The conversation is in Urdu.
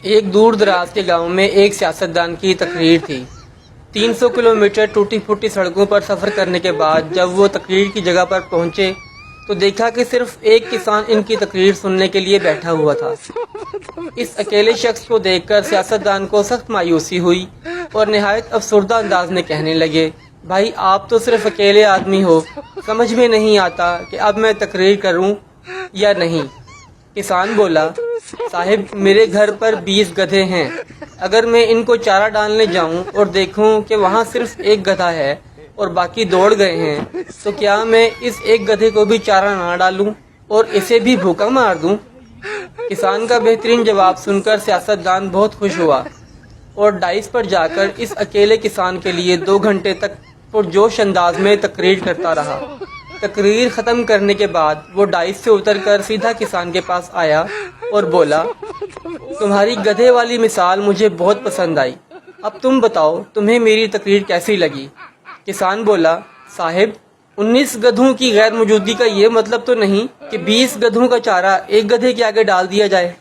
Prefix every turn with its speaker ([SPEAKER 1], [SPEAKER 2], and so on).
[SPEAKER 1] ایک دور دراز کے گاؤں میں ایک سیاستدان کی تقریر تھی۔ 300 کلومیٹر ٹوٹی پھوٹی سڑکوں پر سفر کرنے کے بعد جب وہ تقریر کی جگہ پر پہنچے تو دیکھا کہ صرف ایک کسان ان کی تقریر سننے کے لیے بیٹھا ہوا تھا۔ اس اکیلے شخص کو دیکھ کر سیاستدان کو سخت مایوسی ہوئی اور نہایت افسردہ انداز میں کہنے لگے، بھائی آپ تو صرف اکیلے آدمی ہو، سمجھ میں نہیں آتا کہ اب میں تقریر کروں یا نہیں۔ کسان بولا، صاحب میرے گھر پر 20 گدھے ہیں، اگر میں ان کو چارہ ڈالنے جاؤں اور دیکھوں کہ وہاں صرف ایک گدھا ہے اور باقی دوڑ گئے ہیں تو کیا میں اس ایک گدھے کو بھی چارہ نہ ڈالوں اور اسے بھی بھوکا مار دوں؟ کسان کا بہترین جواب سن کر سیاستدان بہت خوش ہوا اور ڈائس پر جا کر اس اکیلے کسان کے لیے 2 گھنٹے تک پرجوش انداز میں تقریر کرتا رہا۔ تقریر ختم کرنے کے بعد وہ ڈائس سے اتر کر سیدھا کسان کے پاس آیا اور بولا، تمہاری گدھے والی مثال مجھے بہت پسند آئی، اب تم بتاؤ تمہیں میری تقریر کیسی لگی؟ کسان بولا، صاحب 19 گدھوں کی غیر موجودگی کا یہ مطلب تو نہیں کہ 20 گدھوں کا چارہ ایک گدھے کے آگے ڈال دیا جائے۔